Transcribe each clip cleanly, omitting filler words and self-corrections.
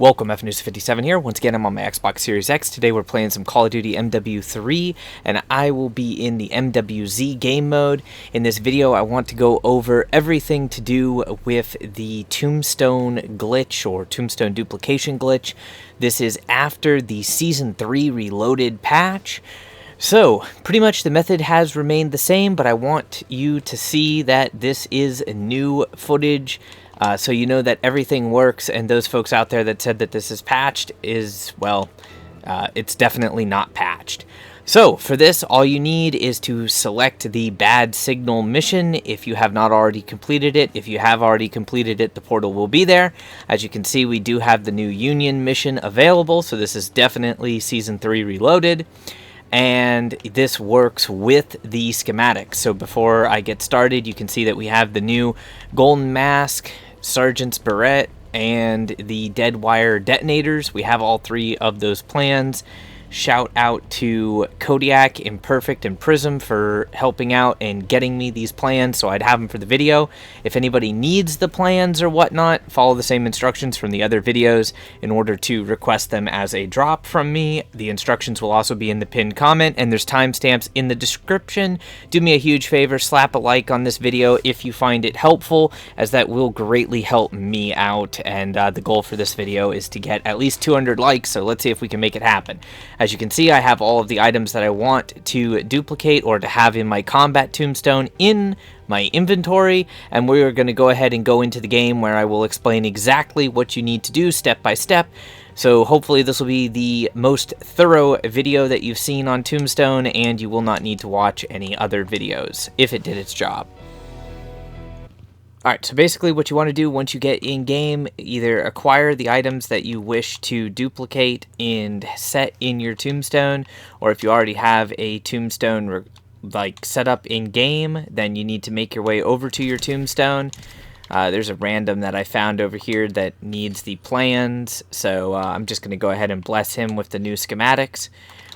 Welcome, FNews57 here. Once again, I'm on my Xbox Series X. Today we're playing some Call of Duty MW3, and I will be in the MWZ game mode. In this video, I want to go over everything to do with the Tombstone glitch, or Tombstone duplication glitch. This is after the Season 3 Reloaded patch. So, pretty much the method has remained the same, but I want you to see that this is new footage, so you know that everything works, and those folks out there that said that this is patched is, well, it's definitely not patched. So, for this, all you need is to select the Bad Signal mission if you have not already completed it. If you have already completed it, the portal will be there. As you can see, we do have the new Union mission available, so this is definitely Season 3 Reloaded. And this works with the schematics. So before I get started, you can see that we have the new golden mask, sergeant's beret, and the dead wire detonators. We have all three of those plans. Shout out to Kodiak, Imperfect, and Prism for helping out and getting me these plans so I'd have them for the video. If anybody needs the plans or whatnot, follow the same instructions from the other videos in order to request them as a drop from me. The instructions will also be in the pinned comment, and there's timestamps in the description. Do me a huge favor, slap a like on this video if you find it helpful, as that will greatly help me out, and the goal for this video is to get at least 200 likes, so let's see if we can make it happen. As you can see, I have all of the items that I want to duplicate or to have in my combat tombstone in my inventory, and we are going to go ahead and go into the game where I will explain exactly what you need to do step by step. So hopefully this will be the most thorough video that you've seen on Tombstone, and you will not need to watch any other videos if it did its job. Alright, so basically what you want to do once you get in-game, either acquire the items that you wish to duplicate and set in your tombstone, or if you already have a tombstone set up in-game, then you need to make your way over to your tombstone. There's a random that I found over here that needs the plans, so I'm just going to go ahead and bless him with the new schematics.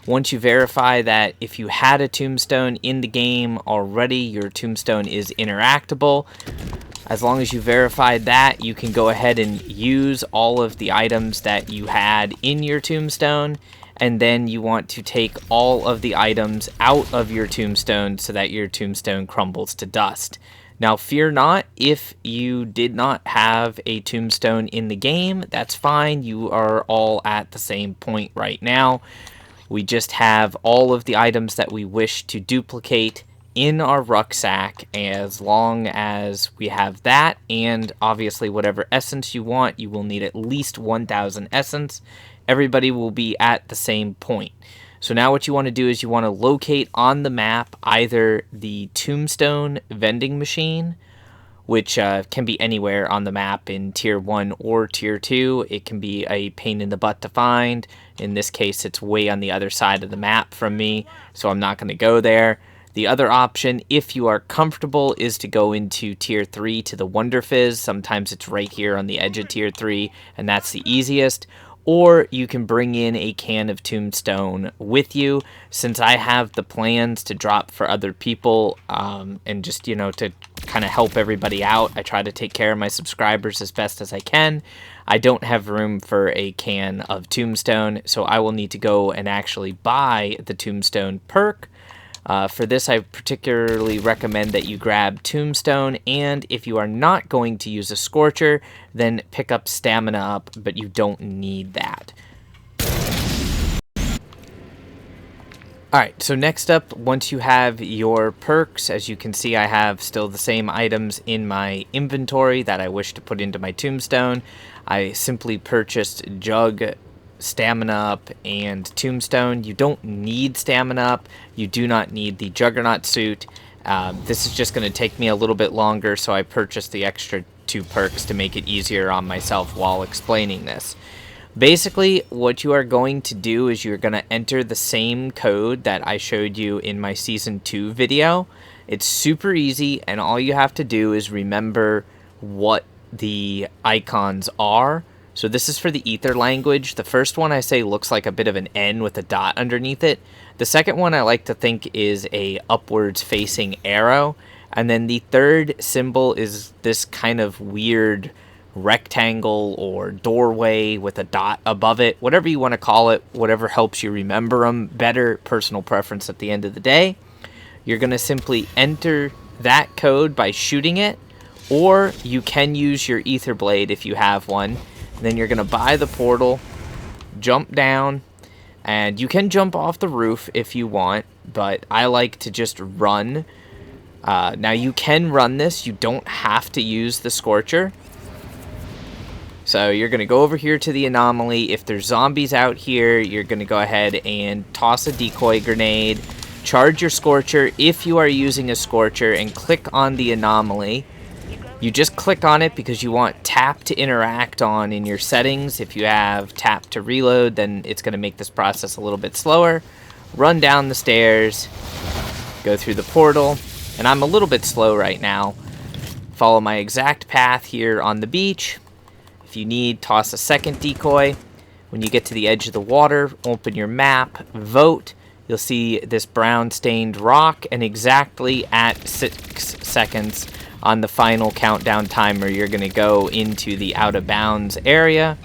Once you verify that if you had a tombstone in the game already, your tombstone is interactable. As long as you verified that, you can go ahead and use all of the items that you had in your tombstone, and then you want to take all of the items out of your tombstone so that your tombstone crumbles to dust. Now, fear not, if you did not have a tombstone in the game, that's fine. You are all at the same point right now. We just have all of the items that we wish to duplicate in our rucksack. As long as we have that, and obviously whatever essence you want, you will need at least 1,000 essence. Everybody will be at the same point. So now what you want to do is you want to locate on the map either the tombstone vending machine, which can be anywhere on the map in Tier 1 or Tier 2. It can be a pain in the butt to find. In this case, it's way on the other side of the map from me, so I'm not going to go there. The other option, if you are comfortable, is to go into Tier 3 to the Wonder Fizz. Sometimes it's right here on the edge of Tier 3, and that's the easiest. Or you can bring in a can of Tombstone with you. Since I have the plans to drop for other people, and just, you know, to kind of help everybody out, I try to take care of my subscribers as best as I can. I don't have room for a can of Tombstone, so I will need to go and actually buy the Tombstone perk. For this, I particularly recommend that you grab Tombstone, and if you are not going to use a Scorcher, then pick up Stamina Up, but you don't need that. Alright, so next up, once you have your perks, as you can see, I have still the same items in my inventory that I wish to put into my Tombstone. I simply purchased Jug, Stamina Up, and Tombstone. You don't need Stamina Up. You do not need the Juggernaut suit. This is just going to take me a little bit longer, so I purchased the extra 2 perks to make it easier on myself while explaining this. Basically, what you are going to do is you're going to enter the same code that I showed you in my Season 2 video. It's super easy, and all you have to do is remember what the icons are. So this is for the Ether language. The first one I say looks like a bit of an N with a dot underneath it. The second one I like to think is a upwards facing arrow. And then the third symbol is this kind of weird rectangle or doorway with a dot above it, whatever you want to call it, whatever helps you remember them better, personal preference at the end of the day. You're going to simply enter that code by shooting it, or you can use your ether blade if you have one. And then you're going to buy the portal, jump down, and you can jump off the roof if you want, but I like to just run. Now you can run this, you don't have to use the Scorcher. So you're going to go over here to the anomaly. If there's zombies out here, you're going to go ahead and toss a decoy grenade, charge your Scorcher if you are using a Scorcher, and click on the anomaly. You just click on it because you want tap to interact on in your settings. If you have tap to reload, then it's going to make this process a little bit slower. Run down the stairs, go through the portal, and I'm a little bit slow right now. Follow my exact path here on the beach. If you need, toss a second decoy. When you get to the edge of the water, open your map, vote. You'll see this brown stained rock, and exactly at 6 seconds on the final countdown timer, you're going to go into the out of bounds area.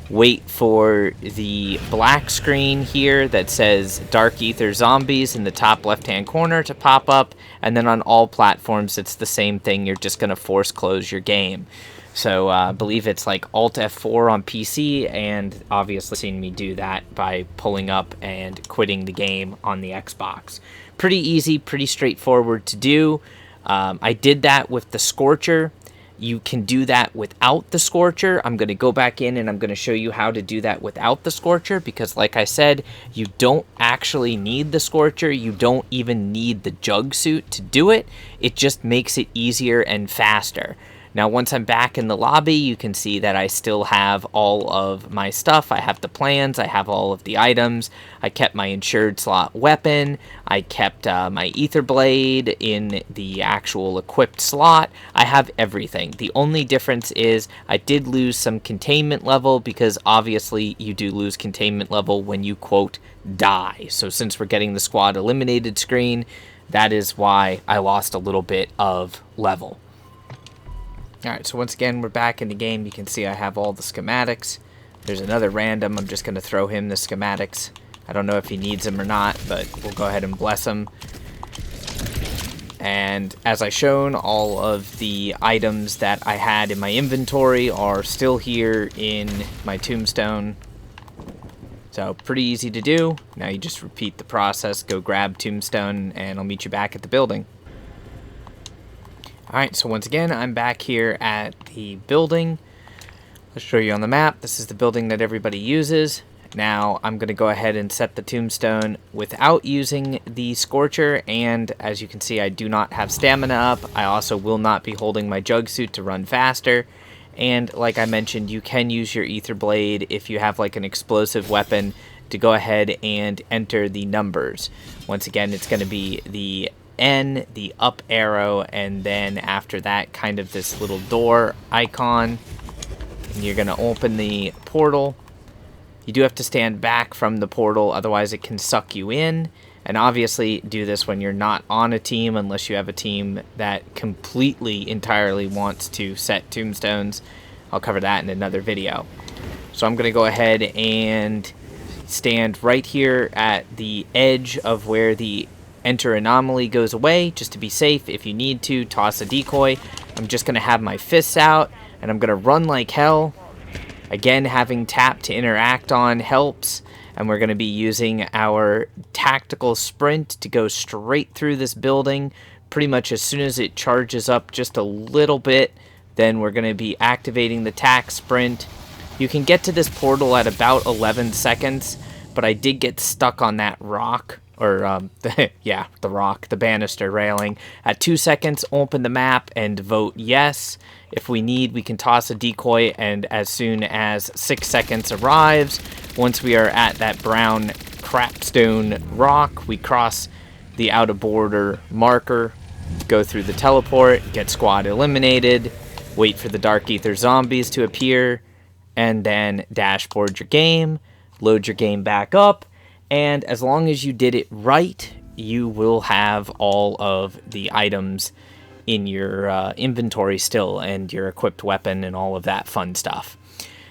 Wait for the black screen here that says Dark Ether Zombies in the top left hand corner to pop up, and then on all platforms it's the same thing. You're just going to force close your game. So I believe it's like Alt F4 on PC, and obviously seen me do that by pulling up and quitting the game on the Xbox. Pretty easy, pretty straightforward to do. I did that with the Scorcher. You can do that without the Scorcher. I'm going to go back in and I'm going to show you how to do that without the Scorcher, because like I said, you don't actually need the Scorcher. You don't even need the jug suit to do it. It just makes it easier and faster. Now, once I'm back in the lobby, you can see that I still have all of my stuff. I have the plans. I have all of the items. I kept my insured slot weapon. I kept my ether blade in the actual equipped slot. I have everything. The only difference is I did lose some containment level, because obviously you do lose containment level when you, quote, die. So since we're getting the squad eliminated screen, that is why I lost a little bit of level. Alright, so once again, we're back in the game. You can see I have all the schematics. There's another random. I'm just going to throw him the schematics. I don't know if he needs them or not, but we'll go ahead and bless him. And as I shown, all of the items that I had in my inventory are still here in my tombstone. So pretty easy to do. Now you just repeat the process. Go grab tombstone, and I'll meet you back at the building. Alright, so once again, I'm back here at the building. I'll show you on the map. This is the building that everybody uses. Now, I'm going to go ahead and set the tombstone without using the Scorcher, and as you can see, I do not have stamina up. I also will not be holding my jug suit to run faster. And like I mentioned, you can use your ether blade if you have like an explosive weapon to go ahead and enter the numbers. Once again, it's going to be the N, the up arrow, and then after that, kind of this little door icon. And you're going to open the portal. You do have to stand back from the portal, otherwise it can suck you in. And obviously do this when you're not on a team, unless you have a team that completely, entirely wants to set tombstones. I'll cover that in another video. So I'm going to go ahead and stand right here at the edge of where the enter anomaly goes away, just to be safe. If you need to, toss a decoy. I'm just going to have my fists out, and I'm going to run like hell. Again, having tap to interact on helps, and we're going to be using our tactical sprint to go straight through this building. Pretty much as soon as it charges up just a little bit, then we're going to be activating the tac sprint. You can get to this portal at about 11 seconds, but I did get stuck on that rock. Or, yeah, the rock, the banister railing. At 2 seconds, open the map and vote yes. If we need, we can toss a decoy, and as soon as 6 seconds arrives, once we are at that brown crapstone rock, we cross the outer border marker, go through the teleport, get squad eliminated, wait for the Dark Ether zombies to appear, and then dashboard your game, load your game back up. And as long as you did it right, you will have all of the items in your inventory still, and your equipped weapon and all of that fun stuff.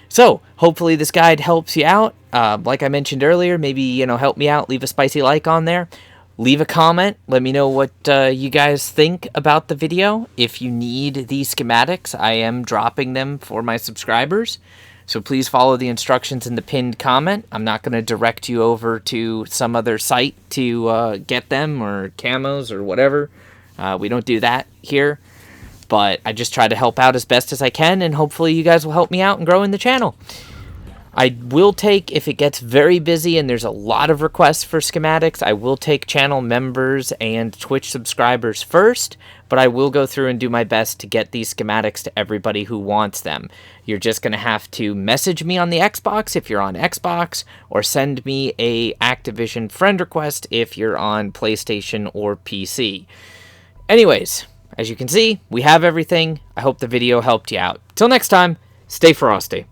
So hopefully this guide helps you out. Like I mentioned earlier, maybe help me out. Leave a spicy like on there. Leave a comment. Let me know what you guys think about the video. If you need these schematics, I am dropping them for my subscribers. So please follow the instructions in the pinned comment. I'm not going to direct you over to some other site to get them, or camos or whatever. We don't do that here. But I just try to help out as best as I can, and hopefully you guys will help me out in growing the channel. I will take, if it gets very busy and there's a lot of requests for schematics, I will take channel members and Twitch subscribers first, but I will go through and do my best to get these schematics to everybody who wants them. You're just going to have to message me on the Xbox if you're on Xbox, or send me a Activision friend request if you're on PlayStation or PC. Anyways, as you can see, we have everything. I hope the video helped you out. Till next time, stay frosty.